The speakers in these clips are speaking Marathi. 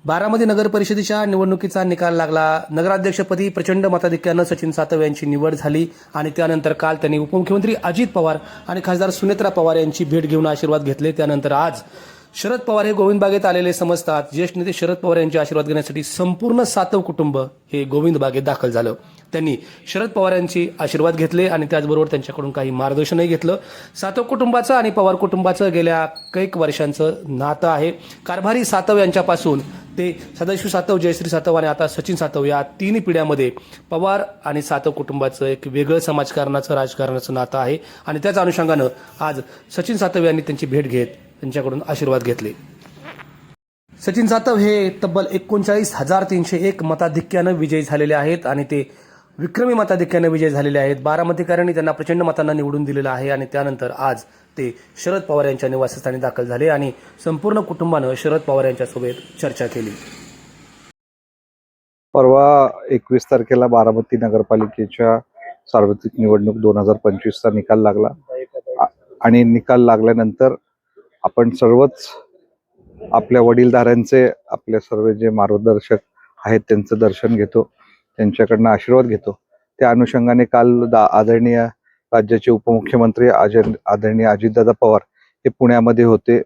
बारामती नगर परिषदेच्या निवडणुकीचा निकाल लागला। नगराध्यक्षपदी प्रचंड मताधिक्यानं सचिन सातव यांची निवड झाली आणि त्यानंतर काल त्यांनी उपमुख्यमंत्री अजित पवार आणि खासदार सुनेत्रा पवार यांची भेट घेऊन आशीर्वाद घेतले। त्यानंतर आज शरद पवार हे गोविंद बागेत आलेले समजतात। ज्येष्ठ नेते शरद पवार यांचे आशीर्वाद घेण्यासाठी संपूर्ण सातव कुटुंब हे गोविंद बागेत दाखल झालं। त्यांनी शरद पवार यांची आशीर्वाद घेतले आणि त्याचबरोबर त्यांच्याकडून काही मार्गदर्शनही घेतलं। सातव कुटुंबाचं आणि पवार कुटुंबाचं गेल्या कैक वर्षांचं नातं आहे। कारभारी सातव यांच्यापासून ते सदाशिव सातव, जयश्री सातव आणि आता सचिन सातव या तिन्ही पिढ्यामध्ये पवार आणि सातव कुटुंबाचं एक वेगळं समाजकारणाचं राजकारणाचं नातं आहे आणि त्याच अनुषंगानं आज सचिन सातव यांनी त्यांची भेट घेत त्यांच्याकडून आशीर्वाद घेतले। सचिन सातव हे तब्बल 39,301 मताधिक्यानं विजयी झालेले आहेत आणि ते विक्रमी मताधिक्यानं विजयी झालेले आहेत। बारामतीकरांनी त्यांना प्रचंड मतांना निवडून दिलेलं आहे आणि त्यानंतर आज ते शरद पवार यांच्या निवासस्थानी दाखल झाले आणि संपूर्ण कुटुंबानं शरद पवार यांच्यासोबत चर्चा केली। परवा 21 तारखेला बारामती नगरपालिकेच्या सार्वत्रिक निवडणूक 2025चा निकाल लागला आणि निकाल लागल्यानंतर आपण सर्वच आपल्या वडीलधाऱ्यांचे, आपले सर्व जे मार्गदर्शक आहेत त्यांचं दर्शन घेतो, त्यांच्याकडनं आशीर्वाद घेतो। त्या अनुषंगाने काल आदरणीय राज्याचे उपमुख्यमंत्री आदरणीय अजितदादा पवार हे पुण्यामध्ये होते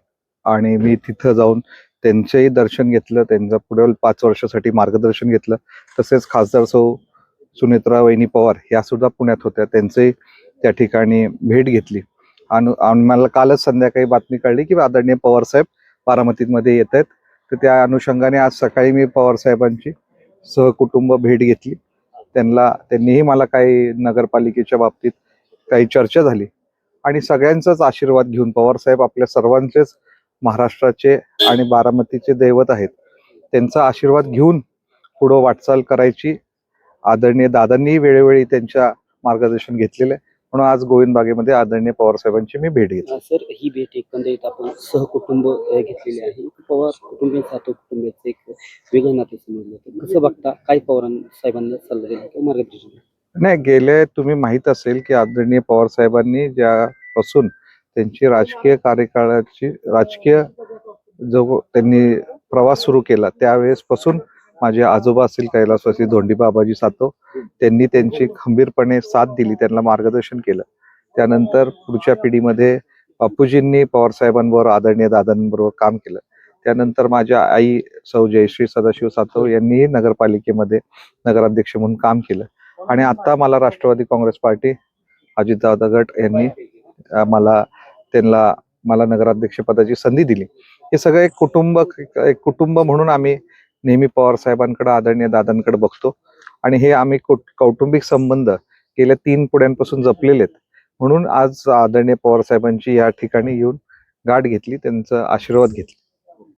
आणि मी तिथं जाऊन त्यांचेही दर्शन घेतलं, त्यांचं पुढील 5 वर्षासाठी मार्गदर्शन घेतलं। तसेच खासदार सुनेत्रा वहिनी पवार या सुद्धा पुण्यात होत्या, त्यांचेही त्या ठिकाणी भेट घेतली आणि मला कालच संध्याकाळी बातमी कळली की आदरणीय पवार साहेब बारामतीमध्ये येत आहेत। तर त्या अनुषंगाने आज सकाळी मी पवार साहेबांची सहकुटुंब भेट घेतली। त्यांनीही मला काही नगरपालिकेच्या बाबतीत काही चर्चा झाली आणि सगळ्यांचाच आशीर्वाद घेऊन, पवार साहेब आपल्या सर्वांचेच महाराष्ट्राचे आणि बारामतीचे दैवत आहेत, त्यांचा आशीर्वाद घेऊन पुढं वाटचाल करायची आदरणीय दादांनीही वेळोवेळी त्यांच्या मार्गदर्शन घेतलेलं आहे। म्हणून आज गोविंद बागेमध्ये आदरणीय पवार साहेबांची मी भेट घेतली। सर, ही भेट एकंदरीत आपण सहकुटुंब घेतलेली आहे। पवार कुटुंबीय सातव कुटुंबियाचं एक वेगळं नाते समजलं होतं, कसं बघता? काय पवार साहेबांना सल्ला दिला किंवा मार्गदर्शन? नाही, गेले तुम्ही माहीत असेल की आदरणीय पवार साहेबांनी ज्यापासून त्यांची राजकीय कार्यकाळाची जो त्यांनी प्रवास सुरू केला त्यावेळेस पासून माझे आजोबा असतील कैलासवासी धोंडी बाबाजी सातव, त्यांनी त्यांची खंबीरपणे साथ दिली, त्यांना मार्गदर्शन केलं। त्यानंतर पुढच्या पिढीमध्ये बापूजींनी पवार साहेबांबरोबर, आदरणीय दादांबरोबर काम केलं। त्यानंतर माझ्या आई सौ जयश्री सदाशिव सातव यांनीही नगरपालिकेमध्ये नगराध्यक्ष म्हणून काम केलं आणि आता मला राष्ट्रवादी काँग्रेस पार्टी, अजितदादा गट यांनी मला नगराध्यक्ष पदाची संधी दिली। हे सगळं एक कुटुंब म्हणून आम्ही नेहमी पवार साहेबांकडे, आदरणीय दादांकडे बघतो आणि हे आम्ही कौटुंबिक संबंध गेल्या 3 पिढ्यांपासून जपलेले आहेत। म्हणून आज आदरणीय पवार साहेबांची या ठिकाणी येऊन गाठ घेतली, त्यांचा आशीर्वाद घेतला।